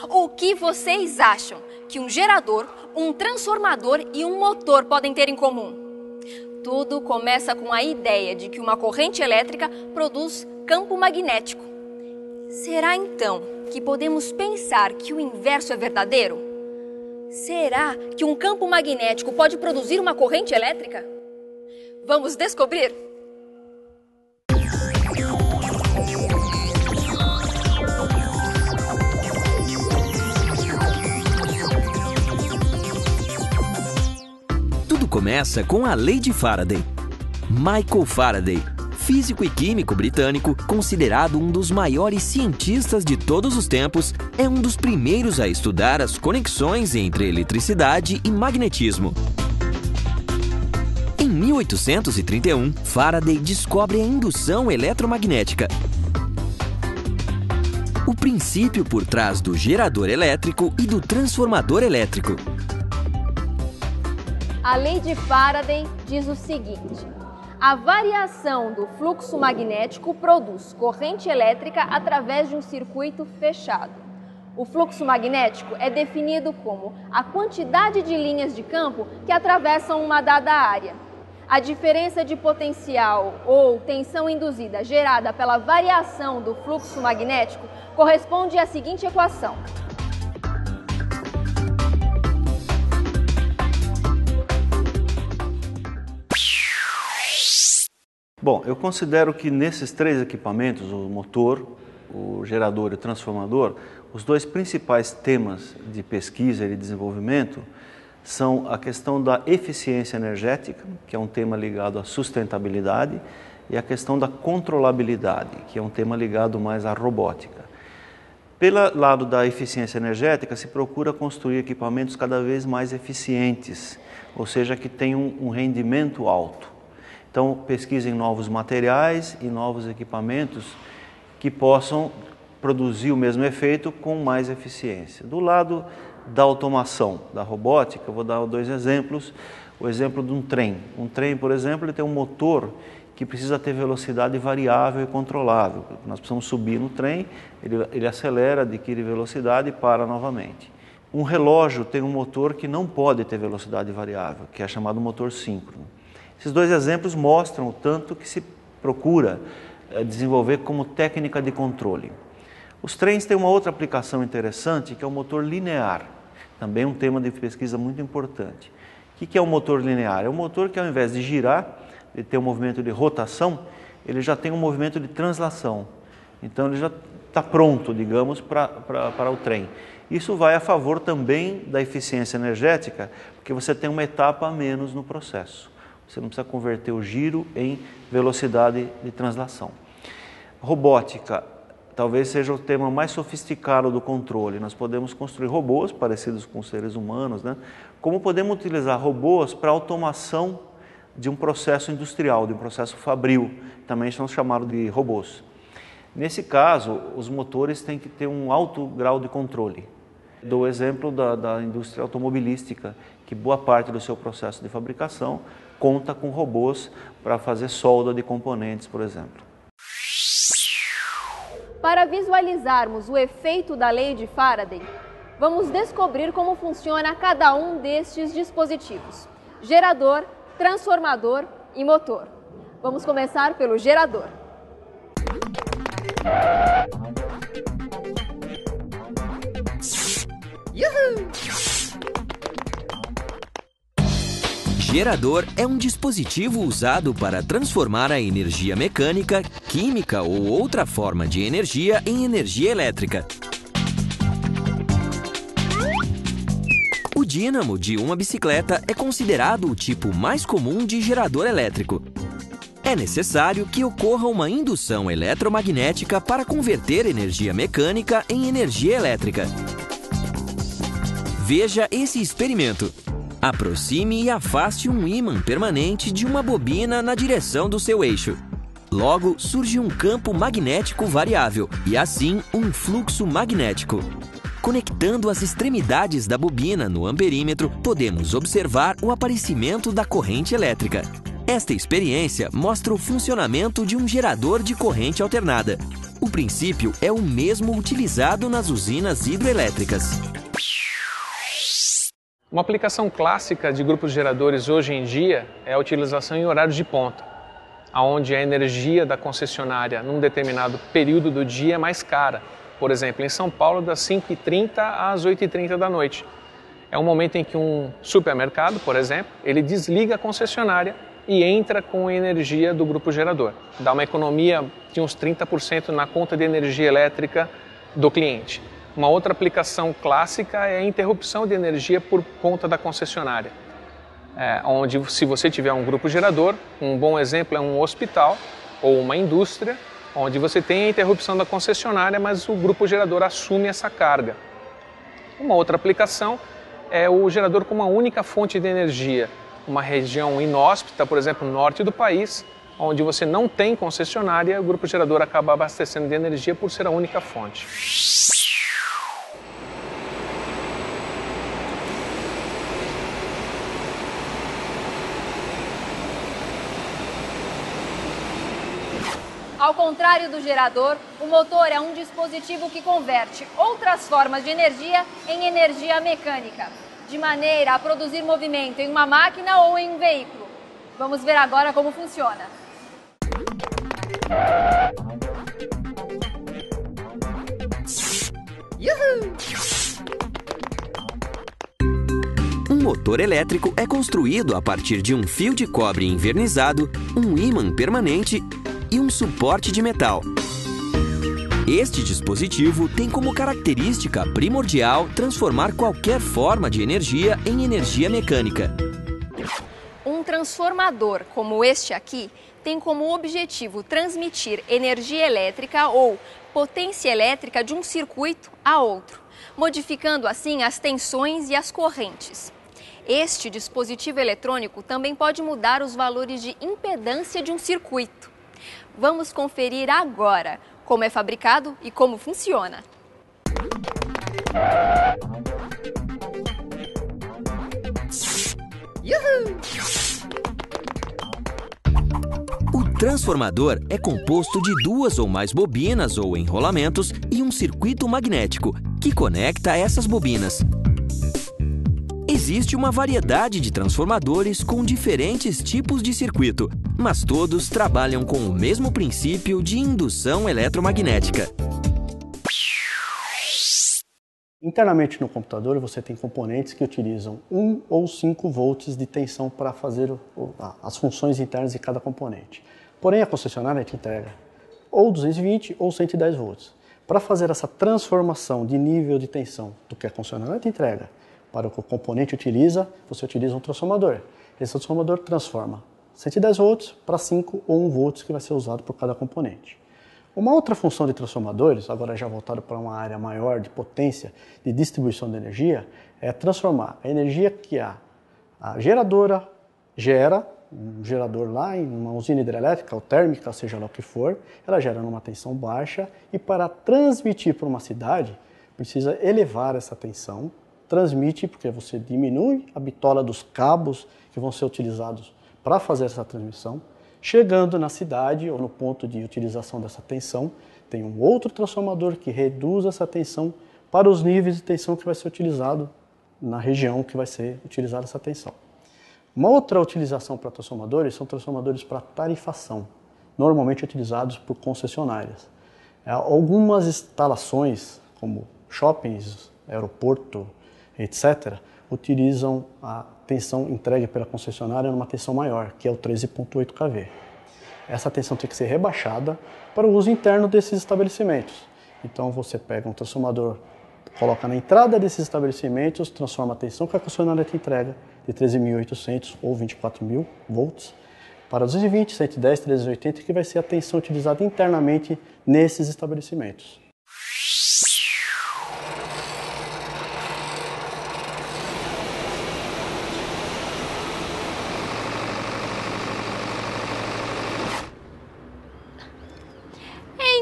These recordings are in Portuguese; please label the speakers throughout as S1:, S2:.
S1: O que vocês acham que um gerador, um transformador e um motor podem ter em comum? Tudo começa com a ideia de que uma corrente elétrica produz campo magnético. Será então que podemos pensar que o inverso é verdadeiro? Será que um campo magnético pode produzir uma corrente elétrica? Vamos descobrir?
S2: Tudo começa com a Lei de Faraday. Michael Faraday, físico e químico britânico, considerado um dos maiores cientistas de todos os tempos, é um dos primeiros a estudar as conexões entre eletricidade e magnetismo. Em 1831, Faraday descobre a indução eletromagnética, o princípio por trás do gerador elétrico e do transformador elétrico.
S1: A lei de Faraday diz o seguinte: a variação do fluxo magnético produz corrente elétrica através de um circuito fechado. O fluxo magnético é definido como a quantidade de linhas de campo que atravessam uma dada área. A diferença de potencial ou tensão induzida gerada pela variação do fluxo magnético corresponde à seguinte equação.
S3: Bom, eu considero que nesses três equipamentos, o motor, o gerador e o transformador, os dois principais temas de pesquisa e de desenvolvimento são a questão da eficiência energética, que é um tema ligado à sustentabilidade, e a questão da controlabilidade, que é um tema ligado mais à robótica. Pelo lado da eficiência energética, se procura construir equipamentos cada vez mais eficientes, ou seja, que tenham um rendimento alto. Então, pesquisem novos materiais e novos equipamentos que possam produzir o mesmo efeito com mais eficiência. Do lado da automação, da robótica, eu vou dar dois exemplos. O exemplo de um trem. Um trem, por exemplo, ele tem um motor que precisa ter velocidade variável e controlável. Nós precisamos subir no trem, ele acelera, adquire velocidade e para novamente. Um relógio tem um motor que não pode ter velocidade variável, que é chamado motor síncrono. Esses dois exemplos mostram o tanto que se procura desenvolver como técnica de controle. Os trens têm uma outra aplicação interessante, que é o motor linear, também um tema de pesquisa muito importante. O que é o motor linear? É um motor que, ao invés de girar, de ter um movimento de rotação, ele já tem um movimento de translação. Então, ele já está pronto, digamos, para o trem. Isso vai a favor também da eficiência energética, porque você tem uma etapa a menos no processo. Você não precisa converter o giro em velocidade de translação. Robótica, talvez seja o tema mais sofisticado do controle. Nós podemos construir robôs parecidos com seres humanos, né? Como podemos utilizar robôs para automação de um processo industrial, de um processo fabril, também são chamados de robôs. Nesse caso, os motores têm que ter um alto grau de controle. Dou o exemplo da indústria automobilística, que boa parte do seu processo de fabricação conta com robôs para fazer solda de componentes, por exemplo.
S1: Para visualizarmos o efeito da lei de Faraday, vamos descobrir como funciona cada um destes dispositivos: gerador, transformador e motor. Vamos começar pelo gerador.
S2: Uhul! Gerador é um dispositivo usado para transformar a energia mecânica, química ou outra forma de energia em energia elétrica. O dínamo de uma bicicleta é considerado o tipo mais comum de gerador elétrico. É necessário que ocorra uma indução eletromagnética para converter energia mecânica em energia elétrica. Veja esse experimento. Aproxime e afaste um ímã permanente de uma bobina na direção do seu eixo. Logo, surge um campo magnético variável e, assim, um fluxo magnético. Conectando as extremidades da bobina no amperímetro, podemos observar o aparecimento da corrente elétrica. Esta experiência mostra o funcionamento de um gerador de corrente alternada. O princípio é o mesmo utilizado nas usinas hidrelétricas.
S4: Uma aplicação clássica de grupos geradores hoje em dia é a utilização em horários de ponta, onde a energia da concessionária num determinado período do dia é mais cara. Por exemplo, em São Paulo, das 5h30 às 8h30 da noite. É um momento em que um supermercado, por exemplo, ele desliga a concessionária e entra com a energia do grupo gerador. Dá uma economia de uns 30% na conta de energia elétrica do cliente. Uma outra aplicação clássica é a interrupção de energia por conta da concessionária. Onde, se você tiver um grupo gerador, um bom exemplo é um hospital ou uma indústria, onde você tem a interrupção da concessionária, mas o grupo gerador assume essa carga. Uma outra aplicação é o gerador com uma única fonte de energia. Uma região inóspita, por exemplo, no norte do país, onde você não tem concessionária, o grupo gerador acaba abastecendo de energia por ser a única fonte.
S1: Ao contrário do gerador, o motor é um dispositivo que converte outras formas de energia em energia mecânica, de maneira a produzir movimento em uma máquina ou em um veículo. Vamos ver agora como funciona.
S2: Uhul! Um motor elétrico é construído a partir de um fio de cobre envernizado, um ímã permanente e um suporte de metal. Este dispositivo tem como característica primordial transformar qualquer forma de energia em energia mecânica.
S1: Um transformador como este aqui tem como objetivo transmitir energia elétrica ou potência elétrica de um circuito a outro, modificando assim as tensões e as correntes. Este dispositivo eletrônico também pode mudar os valores de impedância de um circuito. Vamos conferir agora como é fabricado e como funciona.
S2: Uhul! O transformador é composto de duas ou mais bobinas ou enrolamentos e um circuito magnético que conecta essas bobinas. Existe uma variedade de transformadores com diferentes tipos de circuito, mas todos trabalham com o mesmo princípio de indução eletromagnética.
S5: Internamente no computador você tem componentes que utilizam 1 ou 5 volts de tensão para fazer as funções internas de cada componente. Porém a concessionária te entrega ou 220 ou 110 volts. Para fazer essa transformação de nível de tensão do que a concessionária te entrega para o que o componente utiliza, você utiliza um transformador. Esse transformador transforma 110 volts para 5 ou 1 volts que vai ser usado por cada componente. Uma outra função de transformadores, agora já voltado para uma área maior de potência de distribuição de energia, é transformar a energia que a geradora gera, um gerador lá em uma usina hidrelétrica ou térmica, seja lá o que for, ela gera numa tensão baixa e para transmitir para uma cidade, precisa elevar essa tensão, transmite porque você diminui a bitola dos cabos que vão ser utilizados para fazer essa transmissão. Chegando na cidade ou no ponto de utilização dessa tensão, tem um outro transformador que reduz essa tensão para os níveis de tensão que vai ser utilizado na região que vai ser utilizada essa tensão. Uma outra utilização para transformadores são transformadores para tarifação, normalmente utilizados por concessionárias. Algumas instalações, como shoppings, aeroporto, etc., utilizam a tensão entregue pela concessionária numa tensão maior, que é o 13.8 kV. Essa tensão tem que ser rebaixada para o uso interno desses estabelecimentos. Então você pega um transformador, coloca na entrada desses estabelecimentos, transforma a tensão que a concessionária te entrega de 13.800 ou 24.000 volts para 220, 110, 380, que vai ser a tensão utilizada internamente nesses estabelecimentos.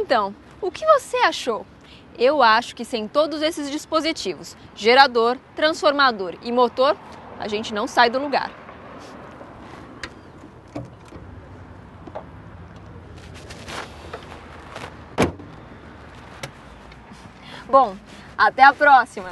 S1: Então, o que você achou? Eu acho que sem todos esses dispositivos, gerador, transformador e motor, a gente não sai do lugar. Bom, até a próxima!